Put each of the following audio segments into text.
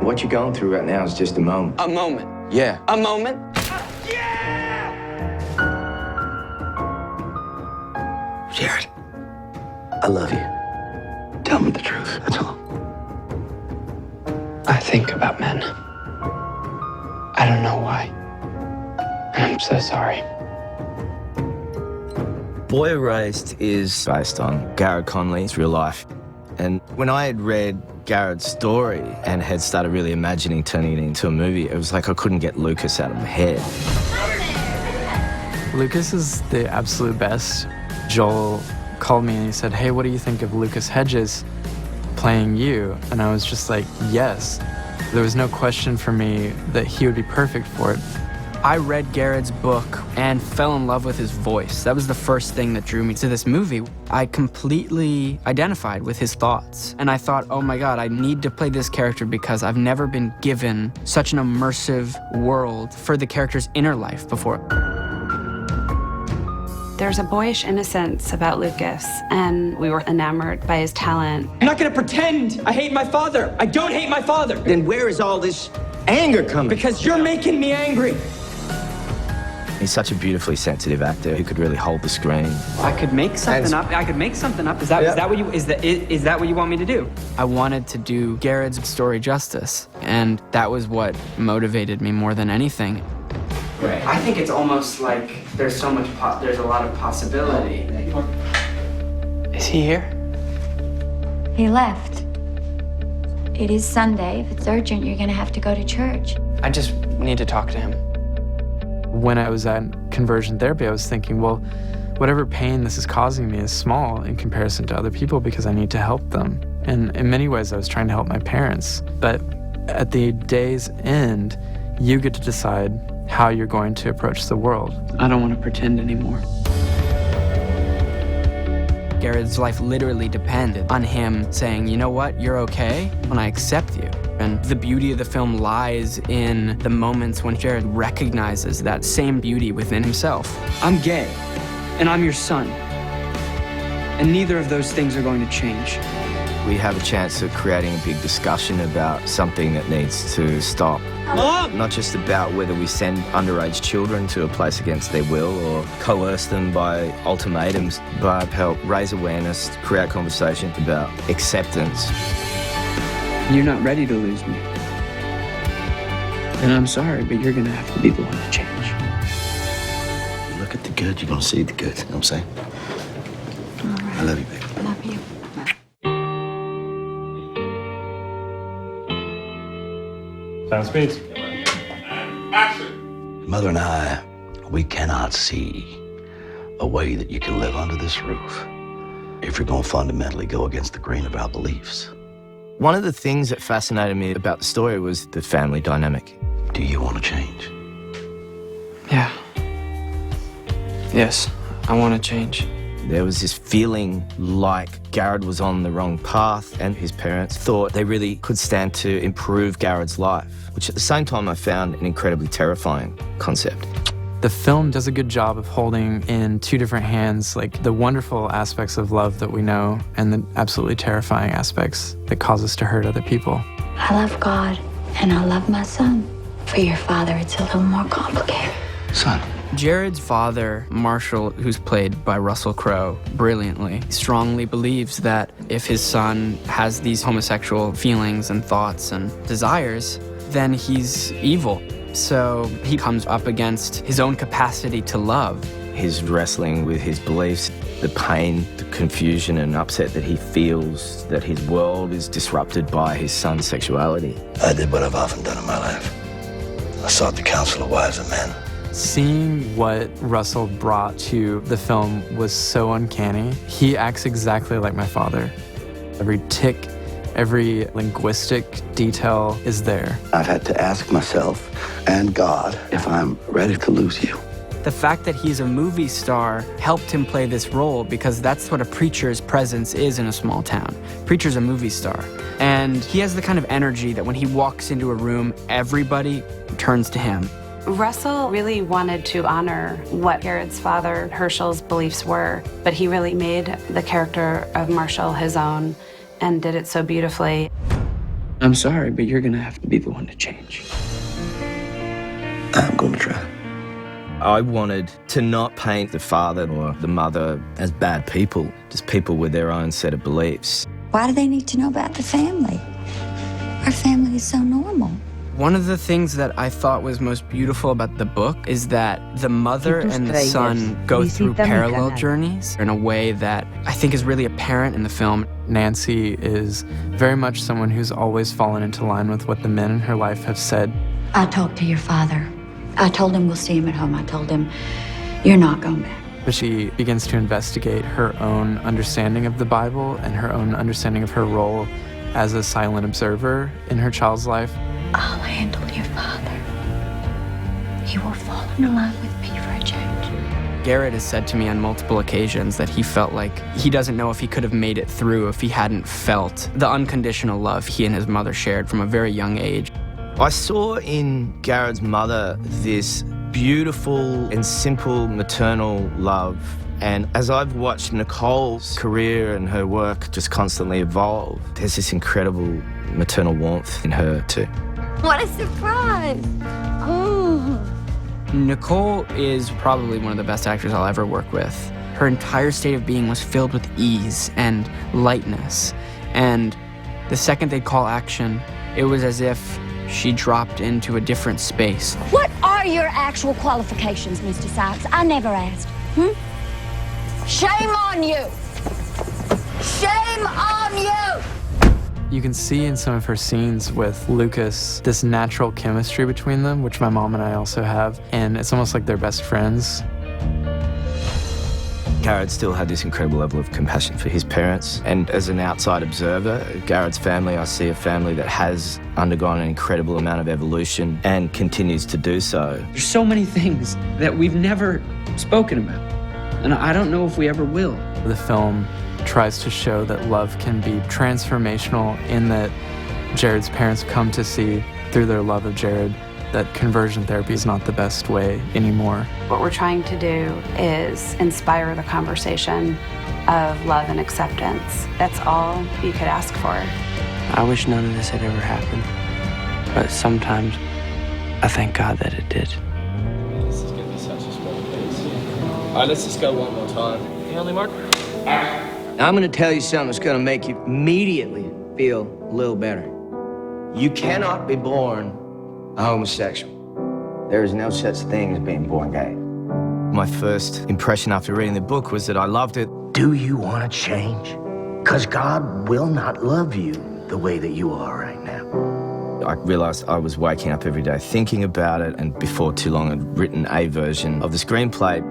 What you're going through right now is just a moment. A moment. Yeah. A moment. Jared, I love you. Tell me the truth, that's all. I think about men. I don't know why. I'm so sorry. Boy Erased is based on Garrett Conley's real life. And when I had read Garrett's story and had started really imagining turning it into a movie, it was like I couldn't get Lucas out of my head. Lucas is the absolute best. Joel called me and he said, "Hey, what do you think of Lucas Hedges playing you?" And I was just like, yes. There was no question for me that he would be perfect for it. I read Garrett's book and fell in love with his voice. That was the first thing that drew me to this movie. I completely identified with his thoughts. And I thought, oh my God, I need to play this character because I've never been given such an immersive world for the character's inner life before. There's a boyish innocence about Lucas, and we were enamored by his talent. I'm not gonna pretend I hate my father. I don't hate my father. Then where is all this anger coming? Because you're making me angry. He's such a beautifully sensitive actor who could really hold the screen. I could make something up. I could make something up. Is that what you is that what you want me to do? I wanted to do Garrett's story justice, and that was what motivated me more than anything. Right. I think it's almost like there's so much there's a lot of possibility. Is he here? He left. It is Sunday. If it's urgent, you're gonna have to go to church. I just need to talk to him. When I was at conversion therapy, I was thinking, well, whatever pain this is causing me is small in comparison to other people because I need to help them. And in many ways, I was trying to help my parents. But at the day's end, you get to decide how you're going to approach the world. I don't want to pretend anymore. Garrett's life literally depended on him saying, you know what, you're okay, and I accept you. And the beauty of the film lies in the moments when Jared recognizes that same beauty within himself. I'm gay, and I'm your son. And neither of those things are going to change. We have a chance of creating a big discussion about something that needs to stop. Mom! Not just about whether we send underage children to a place against their will or coerce them by ultimatums, but help raise awareness, create conversation about acceptance. You're not ready to lose me. And I'm sorry, but you're gonna have to be the one to change. You look at the good, you're gonna see the good. You know what I'm saying? All right. I love you, baby. Love you. Sound speeds. Mother and I, we cannot see a way that you can live under this roof if you're gonna fundamentally go against the grain of our beliefs. One of the things that fascinated me about the story was the family dynamic. Do you want to change? Yeah. Yes, I want to change. There was this feeling like Garrett was on the wrong path and his parents thought they really could stand to improve Garrett's life, which at the same time I found an incredibly terrifying concept. The film does a good job of holding in two different hands, like the wonderful aspects of love that we know and the absolutely terrifying aspects that cause us to hurt other people. I love God, and I love my son. For your father, it's a little more complicated. Son. Jared's father, Marshall, who's played by Russell Crowe brilliantly, strongly believes that if his son has these homosexual feelings and thoughts and desires, then he's evil. So he comes up against his own capacity to love. He's wrestling with his beliefs, the pain, the confusion and upset that he feels that his world is disrupted by his son's sexuality. I did what I've often done in my life. I sought the counsel of wiser men. Seeing what Russell brought to the film was so uncanny. He acts exactly like my father. Every tick, every linguistic detail is there. I've had to ask myself and God if I'm ready to lose you. The fact that he's a movie star helped him play this role because that's what a preacher's presence is in a small town. Preacher's a movie star. And he has the kind of energy that when he walks into a room, everybody turns to him. Russell really wanted to honor what Garrett's father, Herschel's beliefs were, but he really made the character of Marshall his own and did it so beautifully. I'm sorry, but you're gonna have to be the one to change. I'm gonna try. I wanted to not paint the father or the mother as bad people, just people with their own set of beliefs. Why do they need to know about the family? Our family is so normal. One of the things that I thought was most beautiful about the book is that the mother and the son go through parallel journeys in a way that I think is really apparent in the film. Nancy is very much someone who's always fallen into line with what the men in her life have said. I talked to your father. I told him we'll see him at home. I told him, you're not going back. But she begins to investigate her own understanding of the Bible and her own understanding of her role as a silent observer in her child's life. I'll handle your father. He will fall in line with me for a change. Garrett has said to me on multiple occasions that he felt like he doesn't know if he could have made it through if he hadn't felt the unconditional love he and his mother shared from a very young age. I saw in Garrett's mother this beautiful and simple maternal love. And as I've watched Nicole's career and her work just constantly evolve, there's this incredible maternal warmth in her too. What a surprise! Oh. Nicole is probably one of the best actors I'll ever work with. Her entire state of being was filled with ease and lightness. And the second they'd call action, it was as if she dropped into a different space. What are your actual qualifications, Mr. Sykes? I never asked. Shame on you! Shame on you! You can see in some of her scenes with Lucas this natural chemistry between them, which my mom and I also have, and it's almost like they're best friends. Garrett still had this incredible level of compassion for his parents. And as an outside observer, Garrett's family, I see a family that has undergone an incredible amount of evolution and continues to do so. There's so many things that we've never spoken about, and I don't know if we ever will. The film tries to show that love can be transformational in that Jared's parents come to see through their love of Jared that conversion therapy is not the best way anymore. What we're trying to do is inspire the conversation of love and acceptance. That's all you could ask for. I wish none of this had ever happened, but sometimes I thank God that it did. This is going to be such a strong piece. All right, let's just go one more time. The only mark? Now, I'm going to tell you something that's going to make you immediately feel a little better. You cannot be born a homosexual. There is no such thing as being born gay. My first impression after reading the book was that I loved it. Do you want to change? Because God will not love you the way that you are right now. I realized I was waking up every day thinking about it, and before too long I'd written a version of the screenplay.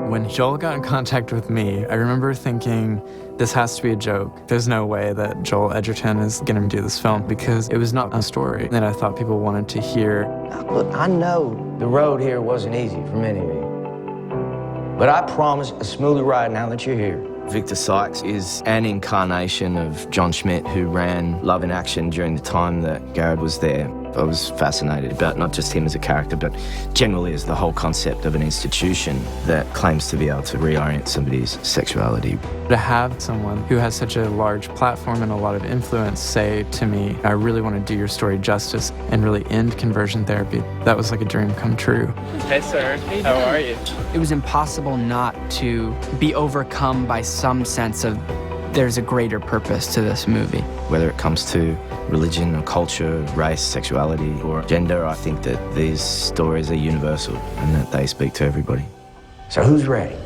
When Joel got in contact with me, I remember thinking, this has to be a joke. There's no way that Joel Edgerton is going to do this film because it was not a story that I thought people wanted to hear. Look, I know the road here wasn't easy for many of you, but I promise a smoother ride now that you're here. Victor Sykes is an incarnation of John Schmidt, who ran Love in Action during the time that Garrett was there. I was fascinated about not just him as a character, but generally as the whole concept of an institution that claims to be able to reorient somebody's sexuality. To have someone who has such a large platform and a lot of influence say to me, I really want to do your story justice and really end conversion therapy, that was like a dream come true. Hey, sir. How are you? It was impossible not to be overcome by some sense of there's a greater purpose to this movie. Whether it comes to religion or culture, race, sexuality, or gender, I think that these stories are universal and that they speak to everybody. So who's ready?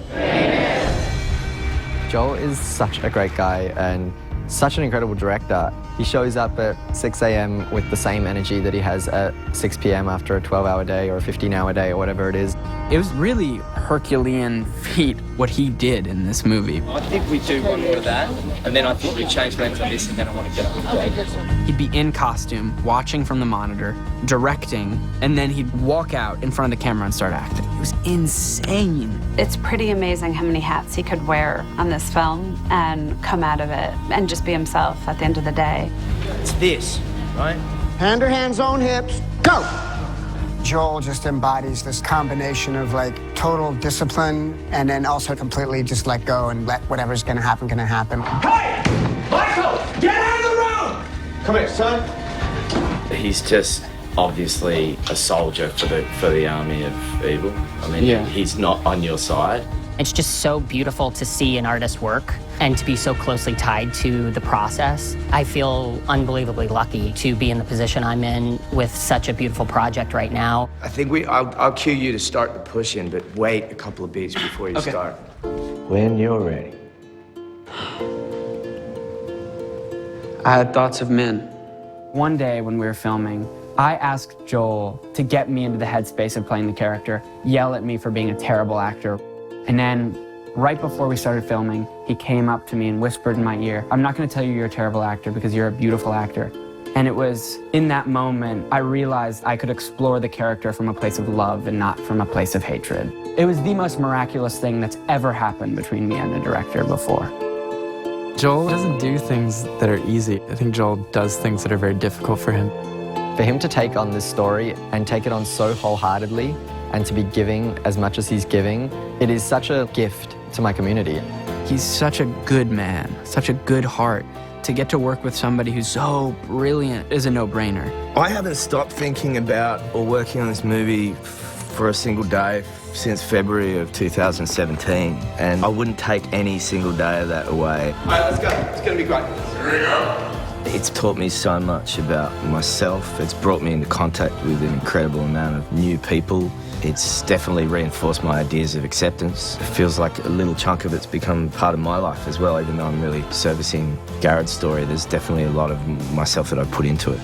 Joel is such a great guy and such an incredible director. He shows up at 6 a.m. with the same energy that he has at 6 p.m. after a 12-hour day or a 15-hour day or whatever it is. It was really Herculean feat what he did in this movie. I think we do one more of that, and then I think we change plans on this, and then I want to get up. He'd be in costume, watching from the monitor, directing, and then he'd walk out in front of the camera and start acting. It was insane. It's pretty amazing how many hats he could wear on this film and come out of it and just be himself at the end of the day. It's this, right? Hand her hands on hips, go! Joel just embodies this combination of like total discipline and then also completely just let go and let whatever's gonna happen. Hey! Michael! Get out of the room! Come here, son. He's just obviously a soldier for the army of evil. I mean, he's not on your side. It's just so beautiful to see an artist work and to be so closely tied to the process. I feel unbelievably lucky to be in the position I'm in with such a beautiful project right now. I think I'll cue you to start the push-in, but wait a couple of beats before you start. When you're ready. I had thoughts of men. One day when we were filming, I asked Joel to get me into the headspace of playing the character, yell at me for being a terrible actor. And then, right before we started filming, he came up to me and whispered in my ear, "I'm not going to tell you you're a terrible actor because you're a beautiful actor." And it was in that moment I realized I could explore the character from a place of love and not from a place of hatred. It was the most miraculous thing that's ever happened between me and a director before. Joel doesn't do things that are easy. I think Joel does things that are very difficult for him. For him to take on this story and take it on so wholeheartedly and to be giving as much as he's giving, it is such a gift to my community. He's such a good man, such a good heart. To get to work with somebody who's so brilliant is a no-brainer. I haven't stopped thinking about or working on this movie for a single day since February of 2017, and I wouldn't take any single day of that away. All right, let's go. It's gonna be great. Here we go. It's taught me so much about myself. It's brought me into contact with an incredible amount of new people. It's definitely reinforced my ideas of acceptance. It feels like a little chunk of it's become part of my life as well, even though I'm really servicing Garrett's story. There's definitely a lot of myself that I put into it.